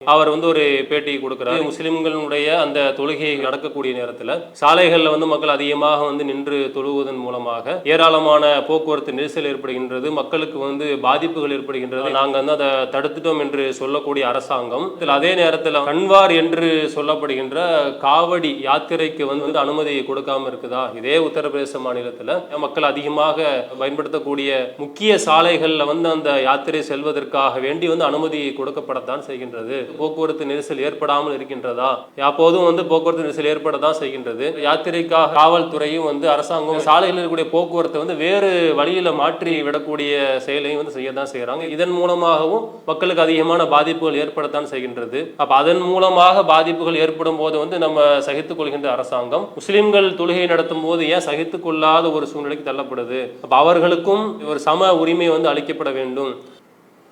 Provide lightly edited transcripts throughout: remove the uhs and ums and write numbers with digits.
அவர் ஒரு பேட்டி கொடுக்கிறார். முஸ்லிம்களுடைய அந்த தொழுகை நடக்கக்கூடிய நேரத்தில் சாலைகளில் மக்கள் அதிகமாக நின்று தொழுவதன் மூலமாக ஏராளமான போக்குவரத்து நெரிசல் ஏற்படுகின்றது, மக்களுக்கு பாதிப்புகள் ஏற்படுகின்றது. நாங்கள் அதை தடுத்துட்டோம் என்று சொல்லக்கூடிய அரசாங்கம் அதே நேரத்தில் கன்வார் என்று சொல்லப்படுகின்ற காவடி யாத்திரைக்கு அனுமதி கொடுக்காம இருக்குதா? இதே உத்தரப்பிரதேச மாநிலத்தில் மக்கள் அதிகமாக பயன்படுத்தக்கூடிய முக்கிய சாலைகளில் அந்த யாத்திரை செல்வதற்காக வேண்டி அனுமதி கொடுக்கப்படத்தான் செய்கின்றது. போக்குவரத்து நெரிசல் ஏற்படாமல் இருக்கின்றதா? அப்போதும் போக்குவரத்து நெரிசல் ஏற்படத்தான் செய்கின்றது. யாத்திரைக்காக காவல்துறையும் அரசாங்கம் சாலையில் இருக்கக்கூடிய போக்குவரத்தை வேறு வழியில மாற்றி விடக்கூடிய செயலையும் செய்யத்தான் செய்யறாங்க. இதன் மூலமாகவும் மக்களுக்கு அதிகமான பாதிப்புகள் ஏற்படத்தான் செய்கின்றது. அப்ப அதன் மூலமாக பாதிப்புகள் ஏற்படும் போது நம்ம சகித்துக் கொள்கின்ற அரசாங்கம் முஸ்லிம்கள் தொழுகை நடத்தும் போது ஏன் சகித்துக் கொள்ளாத ஒரு சூழ்நிலைக்கு தள்ளப்படுது? அப்ப அவர்களுக்கும் ஒரு சம உரிமை அளிக்கப்பட வேண்டும்.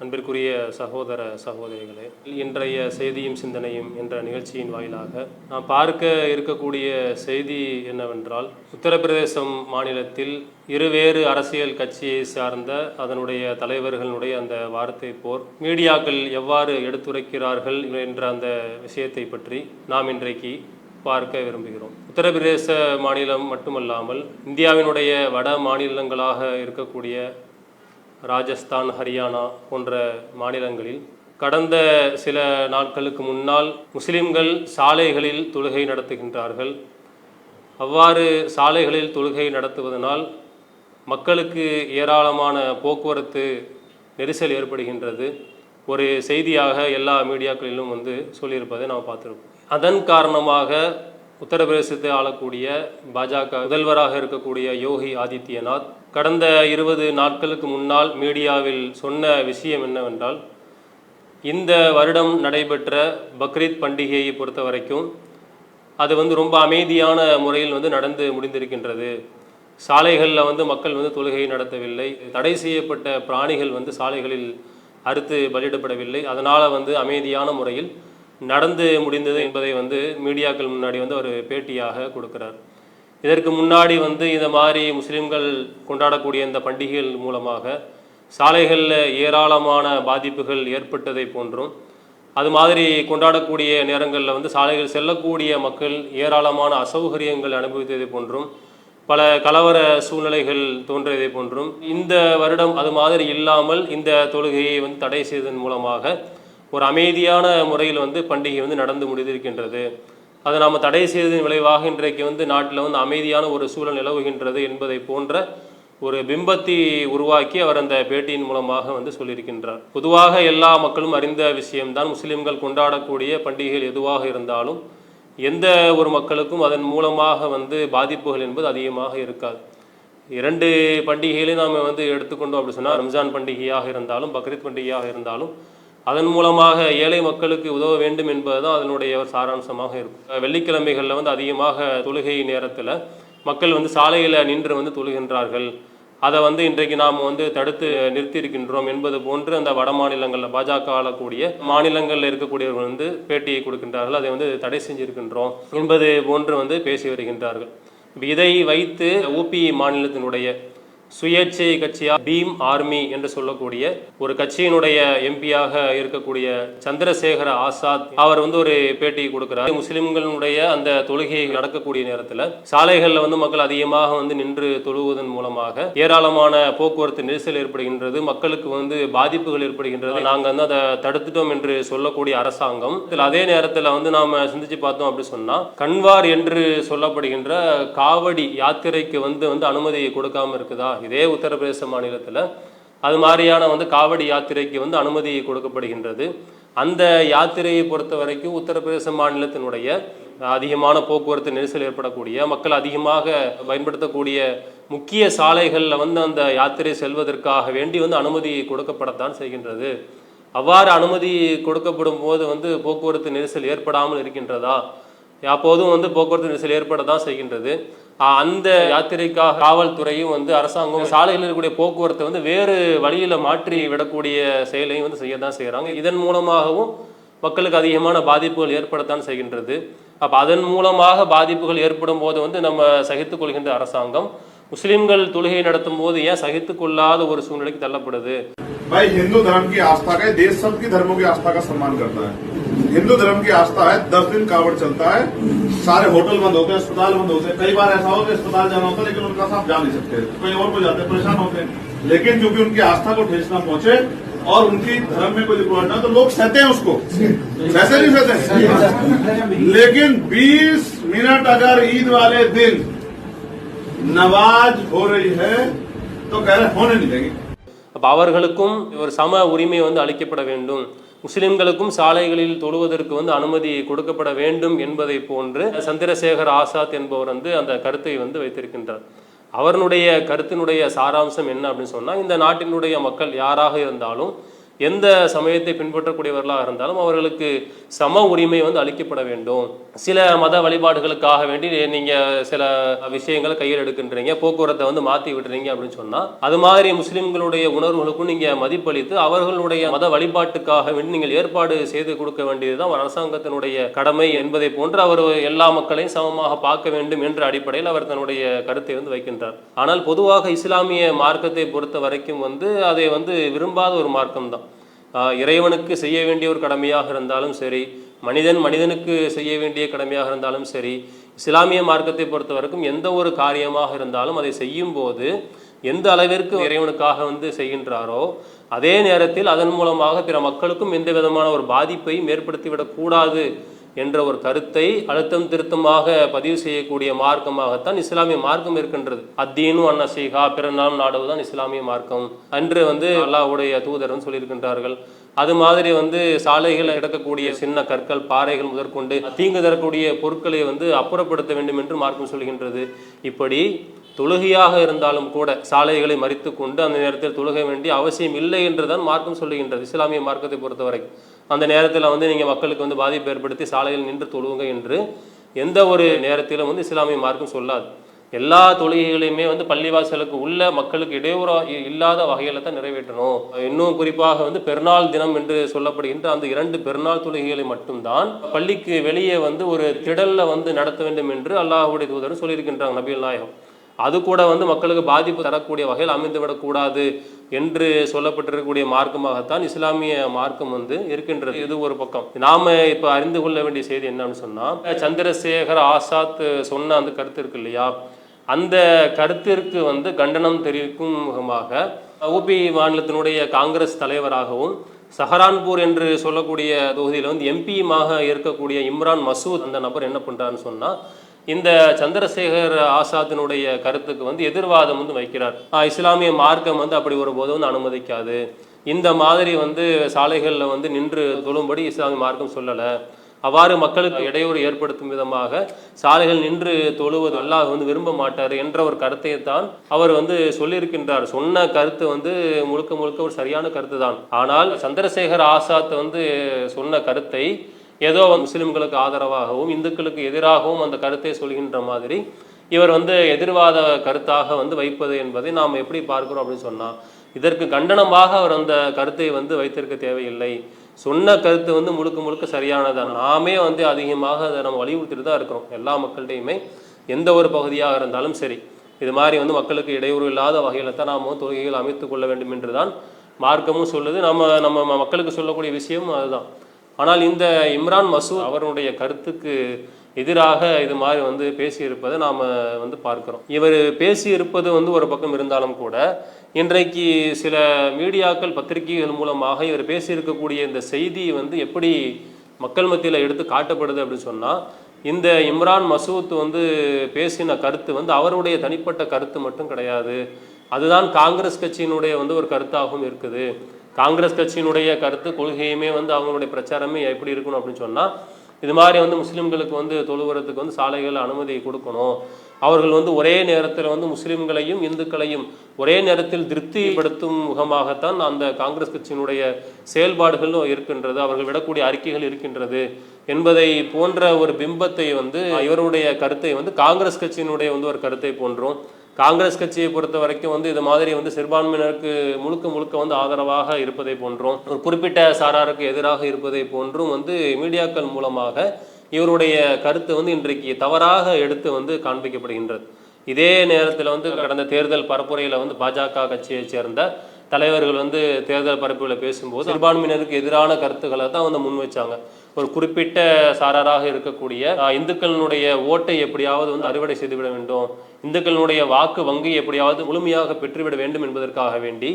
அன்பிற்குரிய சகோதர சகோதரிகளே, இன்றைய செய்தியும் சிந்தனையும் என்ற நிகழ்ச்சியின் வாயிலாக நாம் பார்க்க இருக்கக்கூடிய செய்தி என்னவென்றால், உத்தரப்பிரதேசம் மாநிலத்தில் இருவேறு அரசியல் கட்சியை சார்ந்த அதனுடைய தலைவர்களுடைய அந்த வார்த்தை போர் மீடியாக்கள் எவ்வாறு எடுத்துரைக்கிறார்கள் என்ற அந்த விஷயத்தை பற்றி நாம் இன்றைக்கு பார்க்க விரும்புகிறோம். உத்தரப்பிரதேச மாநிலம் மட்டுமல்லாமல் இந்தியாவினுடைய வட மாநிலங்களாக இருக்கக்கூடிய ராஜஸ்தான், ஹரியானா போன்ற மாநிலங்களில் கடந்த சில நாட்களுக்கு முன்னால் முஸ்லிம்கள் சாலைகளில் தொழுகை நடத்துகின்றார்கள். அவ்வாறு சாலைகளில் தொழுகை நடத்துவதனால் மக்களுக்கு ஏராளமான போக்குவரத்து நெரிசல் ஏற்படுகின்றது. ஒரு செய்தியாக எல்லா மீடியாக்களிலும் சொல்லியிருப்பதை நாம் பார்த்துருக்கோம். அதன் காரணமாக உத்தரப்பிரதேசத்தை ஆளக்கூடிய பாஜக முதல்வராக இருக்கக்கூடிய யோகி ஆதித்யநாத் கடந்த 20 நாட்களுக்கு முன்னால் மீடியாவில் சொன்ன விஷயம் என்னவென்றால், இந்த வருடம் நடைபெற்ற பக்ரீத் பண்டிகையை பொறுத்த வரைக்கும் அது ரொம்ப அமைதியான முறையில் நடந்து முடிந்திருக்கின்றது. சாலைகளில் மக்கள் தொழுகை நடத்தவில்லை. தடை செய்யப்பட்ட பிராணிகள் சாலைகளில் அறுத்து பலியிடப்படவில்லை. அதனால் அமைதியான முறையில் நடந்து முடிந்தது என்பதை மீடியாக்கள் முன்னாடி அவர் பேட்டியாக கொடுக்கிறார். இதற்கு முன்னாடி இந்த மாதிரி முஸ்லிம்கள் கொண்டாடக்கூடிய இந்த பண்டிகைகள் மூலமாக சாலைகளில் ஏராளமான பாதிப்புகள் ஏற்பட்டதை போன்றும், அது மாதிரி கொண்டாடக்கூடிய நேரங்களில் சாலைகள் செல்லக்கூடிய மக்கள் ஏராளமான அசௌகரியங்கள் அனுபவித்ததை போன்றும், பல கலவர சூழ்நிலைகள் தோன்றியதை போன்றும், இந்த வருடம் அது மாதிரி இல்லாமல் இந்த தொழுகையை தடை செய்ததன் மூலமாக ஒரு அமைதியான முறையில் பண்டிகை நடந்து முடிந்திருக்கின்றது. அதை நாம் தடை செய்ததன் விளைவாக இன்றைக்கு நாட்டில் அமைதியான ஒரு சூழல் நிலவுகின்றது என்பதை போன்ற ஒரு பிம்பத்தை உருவாக்கி அவர் அந்த பேட்டியின் மூலமாக சொல்லியிருக்கின்றார். பொதுவாக எல்லா மக்களும் அறிந்த விஷயம்தான், முஸ்லிம்கள் கொண்டாடக்கூடிய பண்டிகைகள் எதுவாக இருந்தாலும் எந்த ஒரு மக்களுக்கும் அதன் மூலமாக பாதிப்புகள் என்பது அதிகமாக இருக்காது. 2 பண்டிகைகளையும் நாம் எடுத்துக்கொண்டோம் அப்படி சொன்னால், ரம்ஜான் பண்டிகையாக இருந்தாலும் பக்ரீத் பண்டிகையாக இருந்தாலும் அதன் மூலமாக ஏழை மக்களுக்கு உதவ வேண்டும் என்பதுதான் அதனுடைய ஒரு சாராம்சமாக இருக்கும். வெள்ளிக்கிழமைகளில் அதிகமாக தொழுகை நேரத்தில் மக்கள் சாலையில் நின்று தொழுகின்றார்கள். அதை இன்றைக்கு நாம் தடுத்து நிறுத்தி இருக்கின்றோம் என்பது போன்று அந்த வட மாநிலங்களில் பாஜக ஆளக்கூடிய மாநிலங்களில் இருக்கக்கூடியவர்கள் பேட்டியை கொடுக்கின்றார்கள். அதை தடை செஞ்சிருக்கின்றோம் என்பது போன்று பேசி வருகின்றார்கள். இதை வைத்து ஊபி மாநிலத்தினுடைய சுயேட்சை கட்சியா பீம் ஆர்மி என்று சொல்லக்கூடிய ஒரு கட்சியினுடைய எம்பியாக இருக்கக்கூடிய சந்திரசேகர ஆசாத் அவர் ஒரு பேட்டி கொடுக்கிறார். முஸ்லிம்களுடைய அந்த தொழுகை நடக்கக்கூடிய நேரத்தில் சாலைகளில் மக்கள் அதிகமாக நின்று தொழுவதன் மூலமாக ஏராளமான போக்குவரத்து நெரிசல் ஏற்படுகின்றது, மக்களுக்கு பாதிப்புகள் ஏற்படுகின்றது. நாங்கள் அதை தடுத்துட்டோம் என்று சொல்லக்கூடிய அரசாங்கம் அதே நேரத்தில் நாம சிந்திச்சு பார்த்தோம் அப்படி சொன்னா, கன்வார் என்று சொல்லப்படுகின்ற காவடி யாத்திரைக்கு அனுமதி கொடுக்காம இருக்குதா? இதே உத்தரப்பிரதேச மாநிலத்தில் அது மாதிரியான காவடி யாத்திரைக்கு அனுமதி கொடுக்கப்படுகின்றது. அந்த யாத்திரையை பொறுத்த வரைக்கும் உத்தரப்பிரதேச மாநிலத்தினுடைய அதிகமான போக்குவரத்து நெரிசல் ஏற்படக்கூடிய, மக்கள் அதிகமாக பயன்படுத்தக்கூடிய முக்கிய சாலைகளில் அந்த யாத்திரை செல்வதற்காக வேண்டி அனுமதி கொடுக்கப்படத்தான் செய்கின்றது. அவ்வாறு அனுமதி கொடுக்கப்படும் போது போக்குவரத்து நெரிசல் ஏற்படாமல் இருக்கின்றதா? அப்போதும் போக்குவரத்து நெரிசல் ஏற்படத்தான் செய்கின்றது. அந்த யாத்திரைக்காக காவல்துறையும் அரசாங்கம் சாலையில் இருக்கக்கூடிய போக்குவரத்தை வேறு வழியில மாற்றி விடக்கூடிய செயலையும் செய்யத்தான் செய்யறாங்க. இதன் மூலமாகவும் மக்களுக்கு அதிகமான பாதிப்புகள் ஏற்படத்தான் செய்கின்றது. அப்ப அதன் மூலமாக பாதிப்புகள் ஏற்படும் போது நம்ம சகித்துக் கொள்கின்ற அரசாங்கம் मुस्लिमगल तुलही நடத்தும் போது ஏன் சகித்துக் கொள்ளாத ஒரு சூழ்நிலைக்கு தள்ளப்படுது? भाई हिंदू धर्म की आस्था का देश सबकी धर्मों की आस्था का सम्मान करता है। हिंदू धर्म की आस्था है, 10 दिन कावड़ चलता है, सारे होटल बंद होते हैं, अस्पताल बंद होते हैं। कई बार ऐसा हो कि अस्पताल जाना होता है लेकिन उनका साथ जा नहीं सकते, कहीं और को जाते हैं, परेशान होते हैं। लेकिन क्योंकि उनकी आस्था को ठेस न पहुंचे और उनकी धर्म में कोई रिकॉर्ड ना, तो लोग सहते हैं उसको, वैसे नहीं सहते। लेकिन 20 मिनट अगर ईद वाले दिन नमाज हो रही है तो कह रहे होने नहीं देंगे। அப்போ அவர்களுக்கும் ஒரு சம உரிமை வந்து அளிக்கப்பட வேண்டும், முஸ்லிம்களுக்கும் சாலைகளில் தொழுவதற்கு வந்து அனுமதி கொடுக்கப்பட வேண்டும் என்பதை போன்று சந்திரசேகர் ஆசாத் என்பவர் வந்து அந்த கருத்தை வந்து வைத்திருக்கின்றார். அவருடைய கருத்தினுடைய சாராம்சம் என்ன அப்படின்னு சொன்னால், இந்த நாட்டினுடைய மக்கள் யாராக இருந்தாலும், எந்த சமயத்தை பின்பற்றக்கூடியவர்களாக இருந்தாலும் அவர்களுக்கு சம உரிமை வந்து அளிக்கப்பட வேண்டும். சில மத வழிபாடுகளுக்காக வேண்டி நீங்கள் சில விஷயங்களை கையில் எடுக்கின்றீங்க, போக்குவரத்தை வந்து மாற்றி விடுறீங்க அப்படின்னு சொன்னால், அது மாதிரி முஸ்லிம்களுடைய உணர்வுகளுக்கும் நீங்கள் மதிப்பளித்து அவர்களுடைய மத வழிபாட்டுக்காக வேண்டி நீங்கள் ஏற்பாடு செய்து கொடுக்க வேண்டியதுதான் அரசாங்கத்தினுடைய கடமை என்பதை போன்று அவர் எல்லா மக்களையும் சமமாக பார்க்க வேண்டும் என்ற அடிப்படையில் அவர் தன்னுடைய கருத்தை வந்து வைக்கின்றார். ஆனால் பொதுவாக இஸ்லாமிய மார்க்கத்தை பொறுத்த வரைக்கும் வந்து அதை வந்து விரும்பாத ஒரு மார்க்கம் தான். இறைவனுக்கு செய்ய வேண்டிய ஒரு கடமையாக இருந்தாலும் சரி, மனிதனுக்கு செய்ய வேண்டிய கடமையாக இருந்தாலும் சரி, இஸ்லாமிய மார்க்கத்தை பொறுத்த வரைக்கும் எந்த ஒரு காரியமாக இருந்தாலும் அதை செய்யும் போது எந்த அளவிற்கு இறைவனுக்காக வந்து செய்கின்றாரோ அதே நேரத்தில் அதன் மூலமாக பிற மக்களுக்கும் எந்த விதமான ஒரு பாதிப்பையும் ஏற்படுத்திவிடக்கூடாது என்ற ஒரு கருத்தை அழுத்தம் திருத்தமாக பதிவு செய்யக்கூடிய மார்க்கமாகத்தான் இஸ்லாமிய மார்க்கம் இருக்கின்றது. அத்தீனு அன்னசீகா, பிறநாள் நாடுவதுதான் இஸ்லாமிய மார்க்கம் என்று வந்து அல்லாஹ்வுடைய தூதர் சொல்லியிருக்கின்றார்கள். அது மாதிரி வந்து சாலைகள் கிடக்கக்கூடிய சின்ன கற்கள், பாறைகள் முதற்கொண்டு தீங்கு தரக்கூடிய பொருட்களை வந்து அப்புறப்படுத்த வேண்டும் என்று மார்க்கம் சொல்கின்றது. இப்படி தொழுகையாக இருந்தாலும் கூட சாலைகளை மறித்து கொண்டு அந்த நேரத்தில் தொழுக வேண்டிய அவசியம் இல்லை என்றுதான் மார்க்கம் சொல்லுகின்றது இஸ்லாமிய மார்க்கத்தை பொறுத்தவரை. அந்த நேரத்தில் வந்து நீங்கள் மக்களுக்கு வந்து பாதிப்பு ஏற்படுத்தி சாலையில் நின்று தொழுவுங்க என்று எந்த ஒரு நேரத்திலும் வந்து இஸ்லாமிய மார்க்கம் சொல்லாது. எல்லா தொழுகைகளையுமே வந்து பள்ளிவாசலுக்கு உள்ள மக்களுக்கு இடையூறு இல்லாத வகையில் தான் நிறைவேற்றணும். இன்னும் குறிப்பாக வந்து பெருநாள் தினம் என்று சொல்லப்படுகின்ற அந்த 2 பெருநாள் தொழுகைகளை மட்டும்தான் பள்ளிக்கு வெளியே வந்து ஒரு திடல்ல வந்து நடத்த வேண்டும் என்று அல்லாஹ்வுடைய தூதர் சொல்லியிருக்கின்றாங்க நபிகள் நாயகம். அது கூட வந்து மக்களுக்கு பாதிப்பு தரக்கூடிய வகையில் அமைந்துவிடக்கூடாது என்று சொல்லப்பட்டிருக்கக்கூடிய மார்க்கமாகத்தான் இஸ்லாமிய மார்க்கம் வந்து இருக்கின்றது. இது ஒரு பக்கம். நாம இப்போ அறிந்து கொள்ள வேண்டிய செய்தி என்னன்னு சொன்னால், சந்திரசேகர் ஆசாத் சொன்ன அந்த கருத்து இருக்கு இல்லையா, அந்த கருத்திற்கு வந்து கண்டனம் தெரிவிக்கும் முகமாக ஊபி மாநிலத்தினுடைய காங்கிரஸ் தலைவராகவும் சஹரான்பூர் என்று சொல்லக்கூடிய தொகுதியில் வந்து எம்பியுமாக இருக்கக்கூடிய இம்ரான் மசூத் அந்த நபர் என்ன பண்ணுறாருன்னு சொன்னால், இந்த சந்திரசேகர் ஆசாத்தினுடைய கருத்துக்கு வந்து எதிர்வாதம் வந்து வைக்கிறார். இஸ்லாமிய மார்க்கம் வந்து அப்படி ஒரு போது வந்து அனுமதிக்காது, இந்த மாதிரி வந்து சாலைகளில் வந்து நின்று தொழும்படி இஸ்லாமிய மார்க்கம் சொல்லலை, அவ்வாறு மக்களுக்கு இடையூறு ஏற்படுத்தும் விதமாக சாலைகள் நின்று தொழுவது அல்லாஹ் வந்து விரும்ப மாட்டார் என்ற ஒரு கருத்தை தான் அவர் வந்து சொல்லியிருக்கின்றார். சொன்ன கருத்து வந்து முழுக்க முழுக்க ஒரு சரியான கருத்து தான். ஆனால் சந்திரசேகர் ஆசாத் வந்து சொன்ன கருத்தை ஏதோ முஸ்லிம்களுக்கு ஆதரவாகவும் இந்துக்களுக்கு எதிராகவும் அந்த கருத்தை சொல்கின்ற மாதிரி இவர் வந்து எதிர்வாத கருத்தாக வந்து வைப்பது என்பதை நாம் எப்படி பார்க்கிறோம் அப்படின்னு சொன்னால், இதற்கு கண்டனமாக அவர் அந்த கருத்தை வந்து வைத்திருக்க தேவையில்லை. சொன்ன கருத்து வந்து முழுக்க முழுக்க சரியானதான். நாமே வந்து அதிகமாக அதை நம்ம வலியுறுத்திட்டு தான் இருக்கிறோம். எல்லா மக்கள்கிட்டையுமே எந்த ஒரு பகுதியாக இருந்தாலும் சரி, இது மாதிரி வந்து மக்களுக்கு இடையூறு இல்லாத வகையில் தான் நாம் தொழுகைகள் அமைத்து கொள்ள வேண்டும் என்று தான் மார்க்கமும் சொல்லுது. நம்ம மக்களுக்கு சொல்லக்கூடிய விஷயம் அதுதான். ஆனால் இந்த இம்ரான் மசூத் அவருடைய கருத்துக்கு எதிராக இது மாதிரி வந்து பேசியிருப்பதை நாம் வந்து பார்க்குறோம். இவர் பேசியிருப்பது வந்து ஒரு பக்கம் இருந்தாலும் கூட இன்றைக்கு சில மீடியாக்கள் பத்திரிகைகள் மூலமாக இவர் பேசியிருக்கக்கூடிய இந்த செய்தி வந்து எப்படி மக்கள் மத்தியில் எடுத்து காட்டப்படுது அப்படின்னு சொன்னால், இந்த இம்ரான் மசூத் வந்து பேசின கருத்து வந்து அவருடைய தனிப்பட்ட கருத்து மட்டும் கிடையாது, அதுதான் காங்கிரஸ் கட்சியினுடைய வந்து ஒரு கருத்தாகவும் இருக்குது. காங்கிரஸ் கட்சியினுடைய கருத்து கொள்கையுமே வந்து அவங்களுடைய பிரச்சாரமே எப்படி இருக்கணும் அப்படின்னு சொன்னால், இது மாதிரி வந்து முஸ்லீம்களுக்கு வந்து தொழுவுறதுக்கு வந்து சாலைகள் அனுமதி கொடுக்கணும், அவர்கள் வந்து ஒரே நேரத்தில் வந்து முஸ்லீம்களையும் இந்துக்களையும் ஒரே நேரத்தில் திருப்திப்படுத்தும் முகமாகத்தான் அந்த காங்கிரஸ் கட்சியினுடைய செயல்பாடுகளும் இருக்கின்றது, அவர்கள் விடக்கூடிய அறிக்கைகள் இருக்கின்றது என்பதை போன்ற ஒரு பிம்பத்தை வந்து இவருடைய கருத்தை வந்து காங்கிரஸ் கட்சியினுடைய வந்து ஒரு கருத்தை போன்றும், காங்கிரஸ் கட்சியை பொறுத்த வரைக்கும் வந்து இது மாதிரி வந்து சிறுபான்மையினருக்கு முழுக்க முழுக்க வந்து ஆதரவாக இருப்பதை போன்றும், ஒரு குறிப்பிட்ட சாராருக்கு எதிராக இருப்பதை போன்றும் வந்து மீடியாக்கள் மூலமாக இவருடைய கருத்து வந்து இன்றைக்கு தவறாக எடுத்து வந்து காண்பிக்கப்படுகின்றது. இதே நேரத்தில் வந்து கடந்த தேர்தல் பரப்புரையில் வந்து பாஜக கட்சியை சேர்ந்த தலைவர்கள் வந்து தேர்தல் பரப்புகளை பேசும்போது சிறுபான்மையினருக்கு எதிரான கருத்துக்களை தான் வந்து முன் வச்சாங்க. ஒரு குறிப்பிட்ட சாராராக இருக்கக்கூடிய இந்துக்களினுடைய ஓட்டை எப்படியாவது வந்து அறுவடை செய்துவிட வேண்டும், இந்துக்களினுடைய வாக்கு வங்கி எப்படியாவது முழுமையாக பெற்றுவிட வேண்டும் என்பதற்காக வேண்டி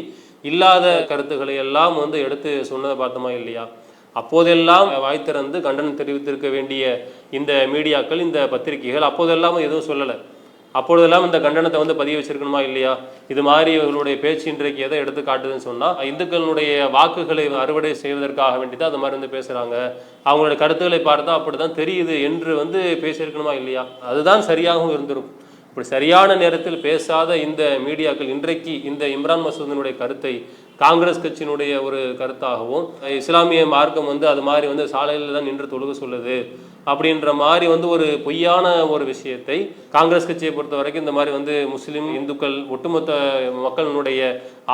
இல்லாத கருத்துக்களை எல்லாம் வந்து எடுத்து சொன்னதை பார்த்தோமா இல்லையா? அப்போதெல்லாம் வாய் திறந்து கண்டனம் தெரிவித்திருக்க வேண்டிய இந்த மீடியாக்கள், இந்த பத்திரிகைகள் அப்போதெல்லாம் எதுவும் சொல்லலை. அப்பொழுதெல்லாம் இந்த கண்டனத்தை வந்து பதிவு வச்சிருக்கணுமா இல்லையா? இது மாதிரி இவர்களுடைய பேச்சு இன்றைக்கு எதை எடுத்து காட்டுதுன்னு சொன்னால், இந்துக்களுடைய வாக்குகளை அறுவடை செய்வதற்காக வேண்டி தான் அது மாதிரி வந்து பேசுகிறாங்க, அவங்களுடைய கருத்துக்களை பார்த்தா அப்படி தான் தெரியுது என்று வந்து பேசியிருக்கணுமா இல்லையா? அதுதான் சரியாகவும் இருந்திருக்கும். இப்படி சரியான நேரத்தில் பேசாத இந்த மீடியாக்கள் இன்றைக்கு இந்த இம்ரான் மசூதினுடைய கருத்தை காங்கிரஸ் கட்சியினுடைய ஒரு கருத்தாகவும், இஸ்லாமிய மார்க்கம் வந்து அது மாதிரி வந்து சாலையில் தான் நின்று தொழுக சொல்லுது அப்படின்ற மாதிரி வந்து ஒரு பொய்யான ஒரு விஷயத்தை காங்கிரஸ் கட்சியை பொறுத்த வரைக்கும் இந்த மாதிரி வந்து முஸ்லீம் இந்துக்கள் ஒட்டுமொத்த மக்களினுடைய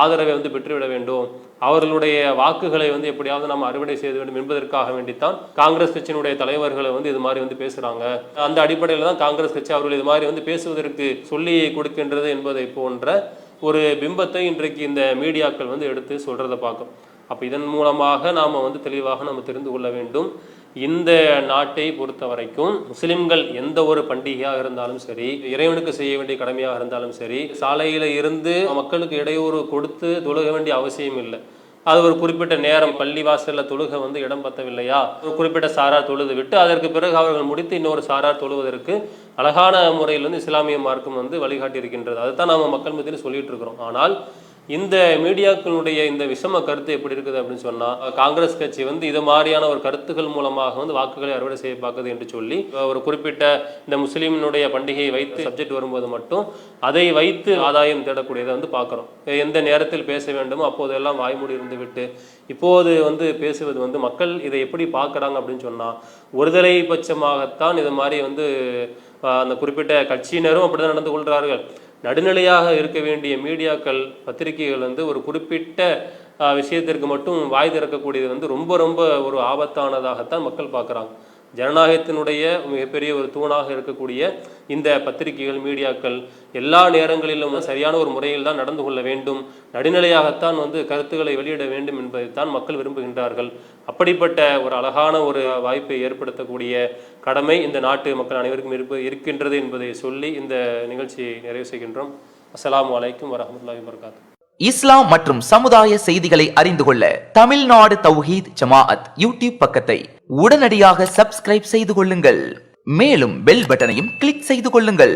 ஆதரவை வந்து பெற்றுவிட வேண்டும், அவர்களுடைய வாக்குகளை வந்து எப்படியாவது நம்ம அறுவடை செய்ய வேண்டும் என்பதற்காக வேண்டித்தான் காங்கிரஸ் கட்சியினுடைய தலைவர்களை வந்து இது மாதிரி வந்து பேசுறாங்க. அந்த அடிப்படையில் தான் காங்கிரஸ் கட்சி அவர்கள் இது மாதிரி வந்து பேசுவதற்கு சொல்லி கொடுக்கின்றது என்பதை போன்ற ஒரு பிம்பத்தை இன்றைக்கு இந்த மீடியாக்கள் வந்து எடுத்து சொல்றதை பார்க்கும். அப்போ இதன் மூலமாக நாம் வந்து தெளிவாக நம்ம தெரிந்து கொள்ள வேண்டும், இந்த நாட்டை பொறுத்த வரைக்கும் முஸ்லிம்கள் எந்த ஒரு பண்டிகையாக இருந்தாலும் சரி, இறைவனுக்கு செய்ய வேண்டிய கடமையாக இருந்தாலும் சரி, சாலையில இருந்து மக்களுக்கு இடையூறு கொடுத்து தொழுக வேண்டிய அவசியம் இல்லை. அது ஒரு குறிப்பிட்ட நேரம் பள்ளி வாசல்ல தொழுக வந்து இடம் பத்தவில்லையா, ஒரு குறிப்பிட்ட சாரார் தொழுது விட்டு அதற்கு பிறகு அவர்கள் முடித்து இன்னொரு சாரார் தொழுவதற்கு அழகான முறையில் வந்து இஸ்லாமிய மார்க்கம் வந்து வழிகாட்டி இருக்கின்றது. அதுதான் நாம மக்கள் மத்தியில் சொல்லிட்டு இருக்கிறோம். ஆனால் இந்த மீடியாக்களுடைய இந்த விஷம கருத்து எப்படி இருக்குது அப்படின்னு சொன்னா, காங்கிரஸ் கட்சி வந்து இது மாதிரியான ஒரு கருத்துக்கள் மூலமாக வந்து வாக்குகளை அறுவடை செய்ய பார்க்குது என்று சொல்லி ஒரு குறிப்பிட்ட இந்த முஸ்லீமினுடைய பண்டிகையை வைத்து சப்ஜெக்ட் வரும்போது மட்டும் அதை வைத்து ஆதாயம் தேடக்கூடியதை வந்து பார்க்குறோம். எந்த நேரத்தில் பேச வேண்டுமோ அப்போதெல்லாம் வாய்மூடி இருந்து விட்டு இப்போது வந்து பேசுவது வந்து மக்கள் இதை எப்படி பார்க்குறாங்க அப்படின்னு சொன்னா, ஒருதலை பட்சமாகத்தான் இது மாதிரி வந்து அந்த குறிப்பிட்ட கட்சியினரும் அப்படிதான் நடந்து கொள்கிறார்கள். நடுநிலையாக இருக்க வேண்டிய மீடியாக்கள் பத்திரிகைகள் வந்து ஒரு குறிப்பிட்ட விஷயத்திற்கு மட்டும் வாய் திறக்கக்கூடியது வந்து ரொம்ப ரொம்ப ஒரு ஆபத்தானதாகத்தான் மக்கள் பார்க்குறாங்க. ஜனநாயகத்தினுடைய மிகப்பெரிய ஒரு தூணாக இருக்கக்கூடிய இந்த பத்திரிகைகள் மீடியாக்கள் எல்லா நேரங்களிலும் சரியான ஒரு முறையில் தான் நடந்து கொள்ள வேண்டும், நடுநிலையாகத்தான் வந்து கருத்துக்களை வெளியிட வேண்டும் என்பதைத்தான் மக்கள் விரும்புகின்றார்கள். அப்படிப்பட்ட ஒரு அழகான ஒரு வாய்ப்பை ஏற்படுத்தக்கூடிய கடமை இந்த நாட்டு மக்கள் அனைவருக்கும் இருக்கின்றது என்பதை சொல்லி இந்த நிகழ்ச்சியை நிறைவு செய்கின்றோம். அஸ்ஸலாமு அலைக்கும் வரஹ்மத்துல்லாஹி வபரகாத்துஹு. இஸ்லாம் மற்றும் சமுதாய செய்திகளை அறிந்து கொள்ள தமிழ்நாடு தௌஹீத் ஜமாஅத் யூடியூப் பக்கத்தை உடனடியாக சப்ஸ்கிரைப் செய்து கொள்ளுங்கள். மேலும் பெல் பட்டனையும் கிளிக் செய்து கொள்ளுங்கள்.